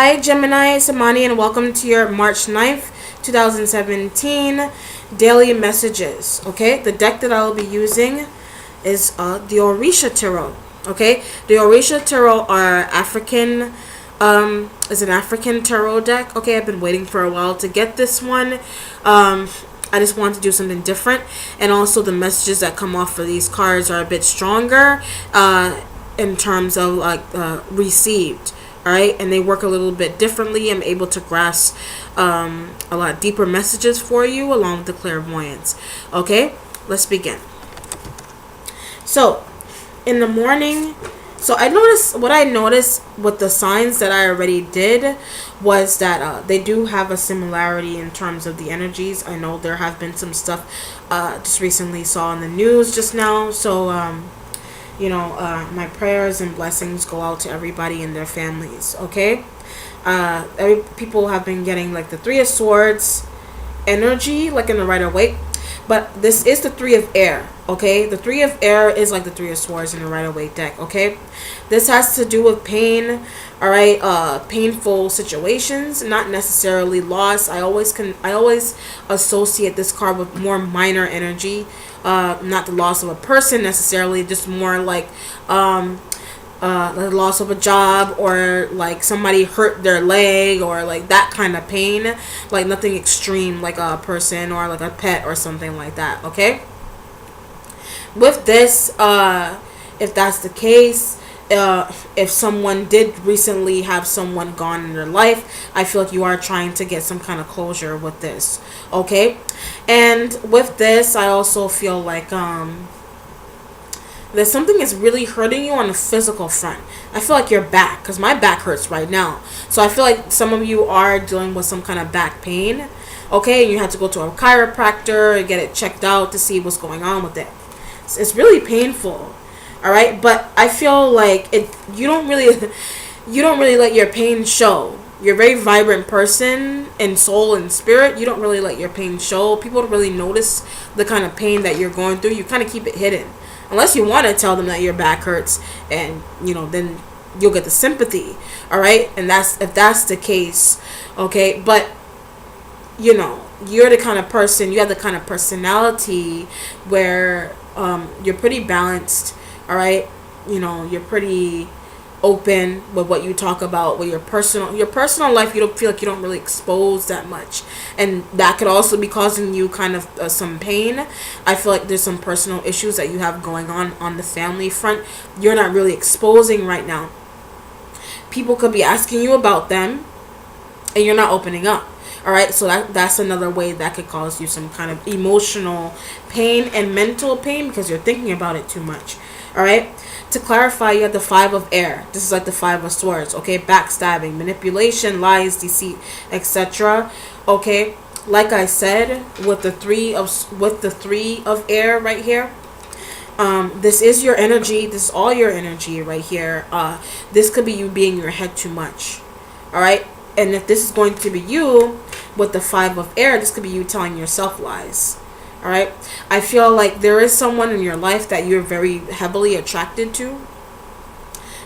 Hi Gemini, it's Amani and welcome to your March 9th, 2017 daily messages. Okay, the deck that I will be using is the Orisha Tarot. Okay, the Orisha Tarot are African, is an African tarot deck. Okay, I've been waiting for a while to get this one. I just want to do something different, and also the messages that come off for these cards are a bit stronger in terms of received. All right, and they work a little bit differently. I'm able to grasp a lot deeper messages for you along with the clairvoyance. Okay, let's begin. So in the morning, what I noticed with the signs that I already did was that they do have a similarity in terms of the energies. I know there have been some stuff just recently saw in the news just now. So my prayers and blessings go out to everybody and their families. Okay, people have been getting like the Three of Swords energy, like in the Rider-Waite, but this is the Three of Air. Okay, the Three of Air is like the Three of Swords in the Rider-Waite deck. Okay, this has to do with pain. All right, painful situations, not necessarily loss. I always associate this card with more minor energy. Not the loss of a person necessarily, just more like the loss of a job, or like somebody hurt their leg, or like that kind of pain, like nothing extreme like a person or like a pet or something like that. Okay, with this, if that's the case, if someone did recently have someone gone in their life, I feel like you are trying to get some kind of closure with this. Okay, and with this, I also feel like there's something that's really hurting you on a physical front. I feel like your back, because my back hurts right now. So I feel like some of you are dealing with some kind of back pain. Okay, and you have to go to a chiropractor and get it checked out to see what's going on with it. It's really painful. All right, but I feel like you don't really let your pain show. You're a very vibrant person in soul and spirit. You don't really let your pain show. People don't really notice the kind of pain that you're going through. You kind of keep it hidden, unless you want to tell them that your back hurts, and then you'll get the sympathy. All right, and if that's the case. Okay, but you're the kind of person, you have the kind of personality where you're pretty balanced. All right, you're pretty open with what you talk about with your personal life. You don't feel like you don't really expose that much, and that could also be causing you kind of some pain. I feel like there's some personal issues that you have going on the family front. You're not really exposing right now. People could be asking you about them, and you're not opening up. All right, so that's another way that could cause you some kind of emotional pain and mental pain because you're thinking about it too much. All right, to clarify, you have the Five of Air. This is like the Five of Swords. Okay, backstabbing, manipulation, lies, deceit, etc. Okay, like I said, with the three of Air right here. This is your energy. This is all your energy right here. This could be you being in your head too much. All right. And if this is going to be you with the Five of Air, this could be you telling yourself lies. All right. I feel like there is someone in your life that you're very heavily attracted to,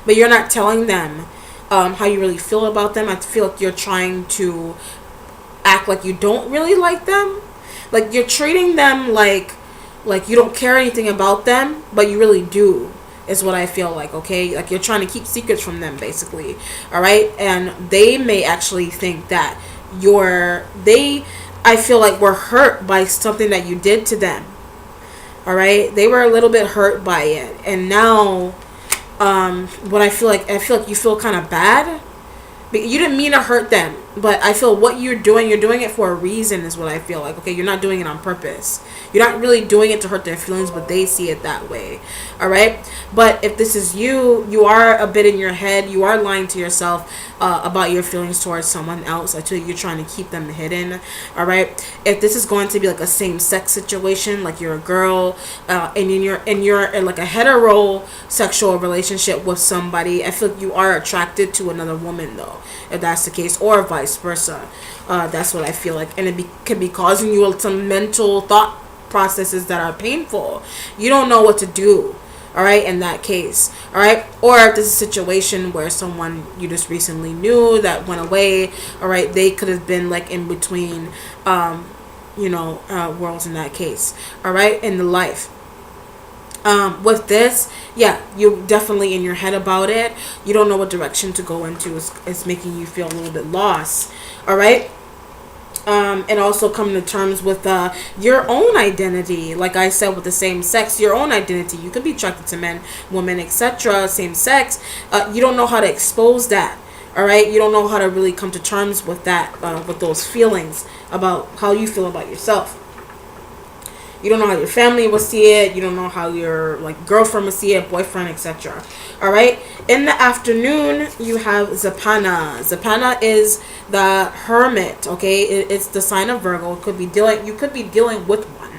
but you're not telling them how you really feel about them. I feel like you're trying to act like you don't really like them. Like you're treating them like you don't care anything about them, but you really do. Is what I feel like. Okay, like you're trying to keep secrets from them, basically. All right, and they may actually think that I feel like were hurt by something that you did to them. All right, they were a little bit hurt by it, and now what I feel like you feel kind of bad. You didn't mean to hurt them, but I feel what you're doing it for a reason, is what I feel like. Okay, you're not doing it on purpose. You're not really doing it to hurt their feelings, but they see it that way. All right, but if this is you are a bit in your head. You are lying to yourself about your feelings towards someone else. Actually, you're trying to keep them hidden. All right, if this is going to be like a same-sex situation, like you're a girl and you're in like a heterosexual relationship with somebody, I feel like you are attracted to another woman, though, if that's the case, or vice versa. That's what I feel like, and it could be causing you some mental thought processes that are painful. You don't know what to do. all right, in that case, all right. Or if there's a situation where someone you just recently knew that went away, all right, they could have been like in between worlds in that case, all right, in the life. With this, yeah, you're definitely in your head about it. You don't know what direction to go into. It's making you feel a little bit lost, all right. And also coming to terms with your own identity. Like I said, with the same sex, your own identity. You could be attracted to men, women, etc. Same sex. You don't know how to expose that. All right, you don't know how to really come to terms with that, with those feelings about how you feel about yourself. You don't know how your family will see it. You don't know how your like girlfriend will see it, boyfriend, etc. All right. In the afternoon, you have Zapana. Zapana is the hermit. Okay, it's the sign of Virgo. You could be dealing with one.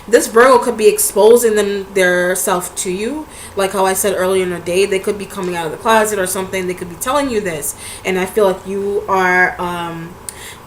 This Virgo could be exposing their self to you, like how I said earlier in the day. They could be coming out of the closet or something. They could be telling you this, and I feel like you are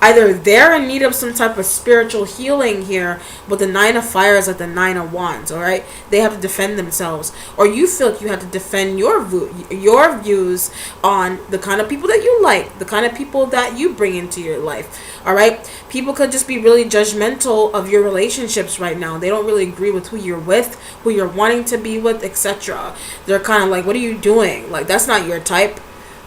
either they're in need of some type of spiritual healing here, but the Nine of Fire is like the Nine of Wands, all right? They have to defend themselves, or you feel like you have to defend your views on the kind of people that you like, the kind of people that you bring into your life, all right? People could just be really judgmental of your relationships right now. They don't really agree with who you're with, who you're wanting to be with, etc. They're kind of like, what are you doing? Like, that's not your type,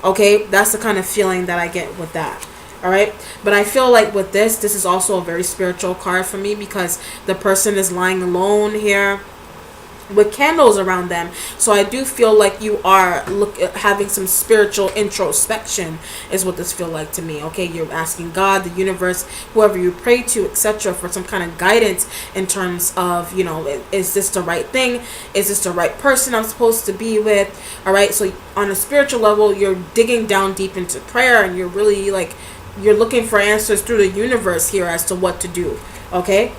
okay? That's the kind of feeling that I get with that. All right, but I feel like with this is also a very spiritual card for me, because the person is lying alone here with candles around them. So I do feel like you are having some spiritual introspection is what this feel like to me. Okay, you're asking God, the universe, whoever you pray to, etc., for some kind of guidance in terms of, is this the right thing? Is this the right person I'm supposed to be with? All right, so on a spiritual level, you're digging down deep into prayer, and you're really like, you're looking for answers through the universe here as to what to do, okay?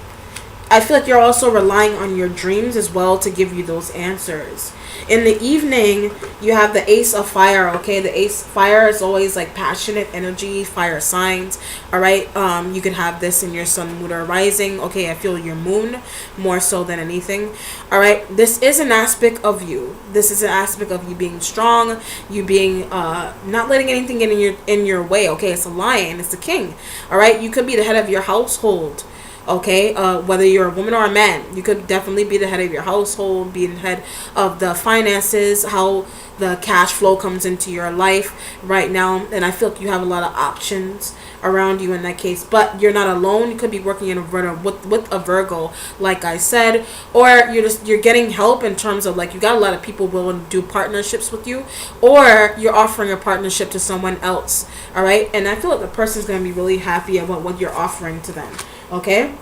I feel like you're also relying on your dreams as well to give you those answers. In the evening, you have the Ace of Fire, okay? The Ace of Fire is always like passionate energy, fire signs, all right? You could have this in your sun, moon, or rising, okay? I feel your moon more so than anything, all right? This is an aspect of you. This is an aspect of you being strong, you being not letting anything get in your way, okay? It's a lion, it's the king, all right? You could be the head of your household, okay, whether you're a woman or a man. You could definitely be the head of your household, be the head of the finances, how the cash flow comes into your life right now. And I feel like you have a lot of options around you in that case, but you're not alone. You could be working in a with a Virgo, like I said, or you're getting help in terms of like you got a lot of people willing to do partnerships with you, or you're offering a partnership to someone else, all right? And I feel like the person's going to be really happy about what you're offering to them. Okay.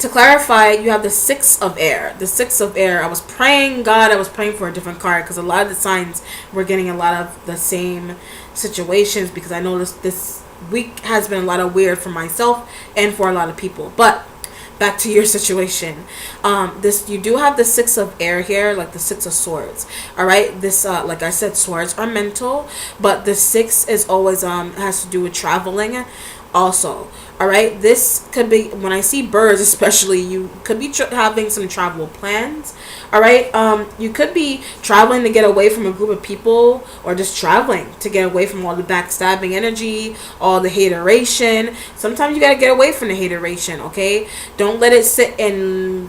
To clarify, you have the Six of Air. The Six of Air. I was praying for a different card, because a lot of the signs were getting a lot of the same situations, because I know this week has been a lot of weird for myself and for a lot of people. But back to your situation. You do have the Six of Air here, like the Six of Swords. All right. This, like I said, swords are mental, but the six is always has to do with traveling. Also, all right, this could be, when I see birds especially, you could be having some travel plans, all right? You could be traveling to get away from a group of people, or just traveling to get away from all the backstabbing energy, all the hateration. Sometimes you got to get away from the hateration, okay? Don't let it sit and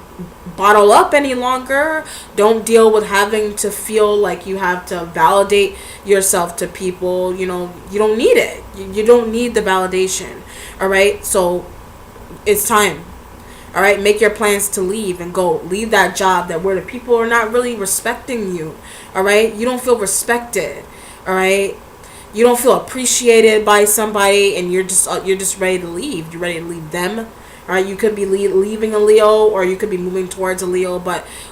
bottle up any longer. Don't deal with having to feel like you have to validate yourself to people. You don't need it. You don't need the validation. All right, so it's time. All right, make your plans to leave and go. Leave that job where the people are not really respecting you. All right, you don't feel respected. All right, you don't feel appreciated by somebody, and you're just ready to leave. You're ready to leave them. All right, you could be leaving a Leo, or you could be moving towards a Leo,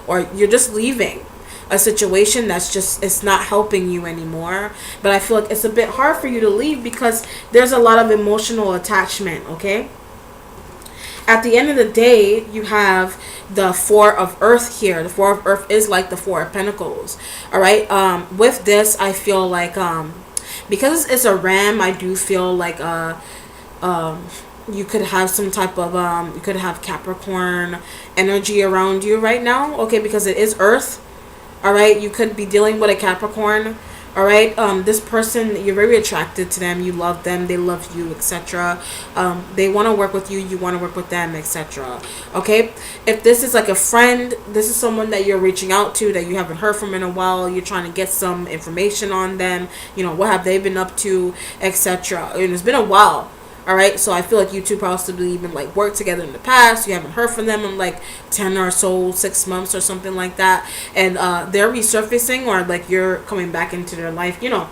or you're just leaving a situation it's not helping you anymore. But I feel like it's a bit hard for you to leave, because there's a lot of emotional attachment, okay? At the end of the day, you have the Four of Earth here. The Four of Earth is like the Four of Pentacles, all right? With this, I feel like because it's a ram, I do feel like you could have some type of you could have Capricorn energy around you right now, okay? Because it is Earth. All right, you could be dealing with a Capricorn. All right, this person, you're very attracted to them, you love them, they love you, etc. They want to work with you, you want to work with them, etc. Okay, if this is like a friend, this is someone that you're reaching out to that you haven't heard from in a while, you're trying to get some information on them, what have they been up to, etc. And it's been a while. All right, so I feel like you two possibly even like worked together in the past. You haven't heard from them in like 10 or so 6 months or something like that, and they're resurfacing, or like you're coming back into their life. Because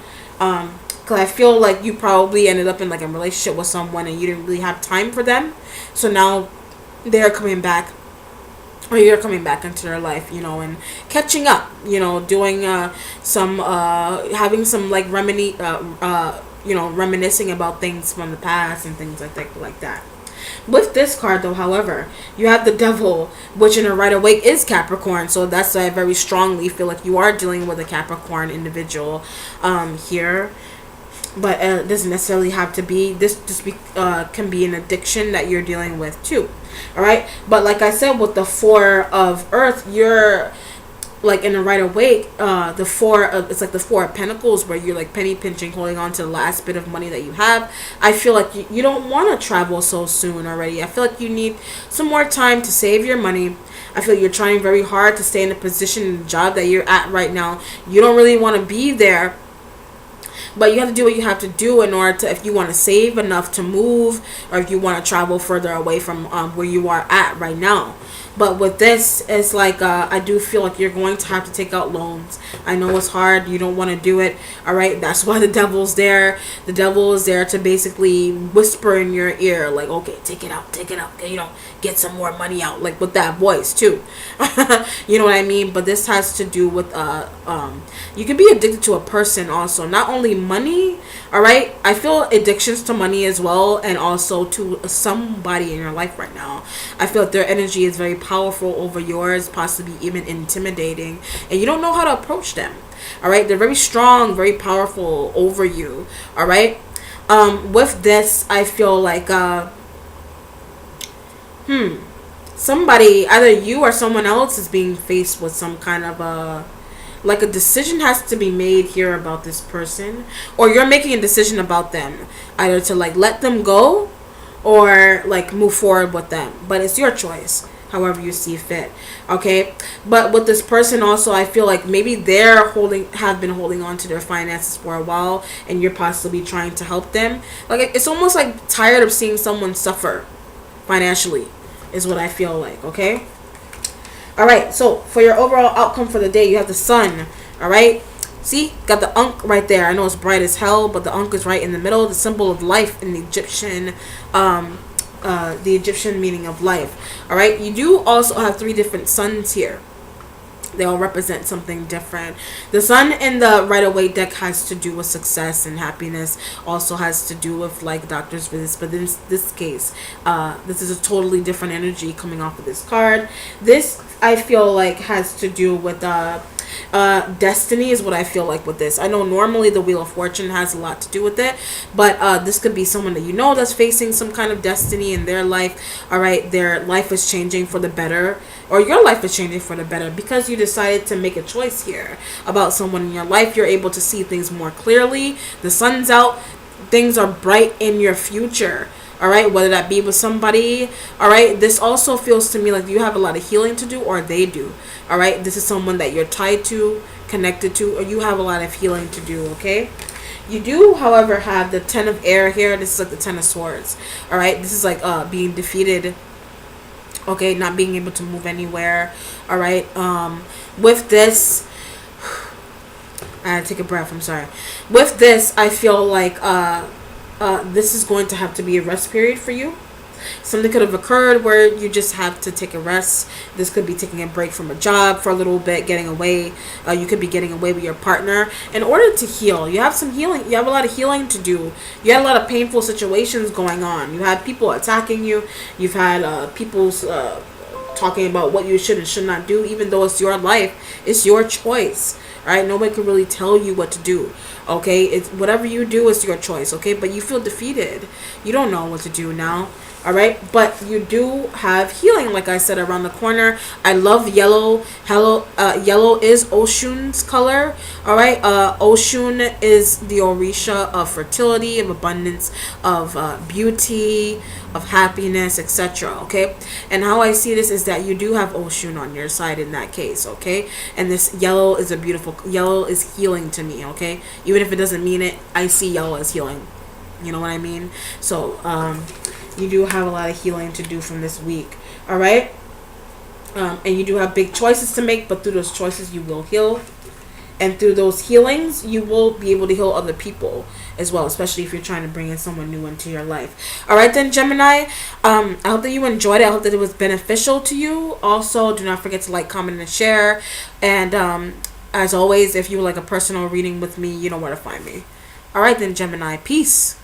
I feel like you probably ended up in like a relationship with someone and you didn't really have time for them, so now they're coming back, or you're coming back into their life, and catching up, doing some having some like reminiscing about things from the past and things like that. With this card, though, however, you have the Devil, which in a right awake is Capricorn. So that's why I very strongly feel like you are dealing with a Capricorn individual here. But it doesn't necessarily have to be. This can be an addiction that you're dealing with too. All right. But like I said, with the Four of Earth, you're like in a right awake, it's like the Four of Pentacles, where you're like penny pinching, holding on to the last bit of money that you have. I feel like you don't want to travel so soon already. I feel like you need some more time to save your money. I feel like you're trying very hard to stay in the position and job that you're at right now. You don't really want to be there, but you have to do what you have to do in order to, if you want to save enough to move, or if you want to travel further away from where you are at right now. But with this, it's like I do feel like you're going to have to take out loans. I know it's hard. You don't want to do it. All right. That's why the Devil's there. The Devil is there to basically whisper in your ear, like, okay, take it out. Okay, get some more money out, like with that voice too. You know what I mean? But this has to do with you can be addicted to a person also, not only money. All right. I feel addictions to money as well, and also to somebody in your life right now. I feel like their energy is very powerful over yours, possibly even intimidating, and you don't know how to approach them. All right, they're very strong, very powerful over you. All right, with this, I feel like somebody, either you or someone else, is being faced with some kind of like a decision has to be made here about this person, or you're making a decision about them, either to like let them go or like move forward with them. But it's your choice, however you see fit. Okay, but with this person also, I feel like maybe have been holding on to their finances for a while, and you're possibly trying to help them. Like, it's almost like tired of seeing someone suffer financially, is what I feel like. Okay, all right, so for your overall outcome for the day, you have the Sun. All right, see, got the Ankh right there. I know it's bright as hell, but the Ankh is right in the middle, the symbol of life in the Egyptian meaning of life. All right, you do also have 3 different suns here. They all represent something different. The Sun in the Rider-Waite deck has to do with success and happiness. Also has to do with like doctor's visits. But in this case, this is a totally different energy coming off of this card. This, I feel like, has to do with destiny, is what I feel like with this. I know normally the Wheel of Fortune has a lot to do with it, but this could be someone that that's facing some kind of destiny in their life. All right, their life is changing for the better, or your life is changing for the better because you decided to make a choice here about someone in your life. You're able to see things more clearly. The sun's out. Things are bright in your future. All right, whether that be with somebody. All right, this also feels to me like you have a lot of healing to do, or they do. All right, this is someone that you're tied to, connected to, or you have a lot of healing to do. Okay, you do, however, have the 10 of Air here. This is like the 10 of Swords. All right, this is like being defeated. Okay, not being able to move anywhere. All right, with this, I had to take a breath. I'm sorry. With this, I feel like this is going to have to be a rest period for you. Something could have occurred where you just have to take a rest. This could be taking a break from a job for a little bit, getting away. You could be getting away with your partner in order to heal. You have some healing. You have a lot of healing to do. You had a lot of painful situations going on. You had people attacking you. You've had people talking about what you should and should not do, even though it's your life. It's your choice. All right, nobody can really tell you what to do. Okay, it's whatever you do is your choice. Okay, but you feel defeated. You don't know what to do now. All right, but you do have healing, like I said, around the corner. I love yellow. Hello, yellow is Oshun's color. All right, Oshun is the Orisha of fertility, of abundance, of beauty, of happiness, etc. Okay, and how I see this is that you do have Oshun on your side in that case. Okay, and this yellow is a beautiful yellow is healing to me. Okay, even if it doesn't mean it, I see yellow as healing. You know what I mean? So you do have a lot of healing to do from this week. All right, and you do have big choices to make, but through those choices you will heal, and through those healings you will be able to heal other people as well, especially if you're trying to bring in someone new into your life. All right then, Gemini, I hope that you enjoyed it. I hope that it was beneficial to you. Also, do not forget to like, comment, and share. And as always, if you would like a personal reading with me, you know where to find me. All right then, Gemini, peace.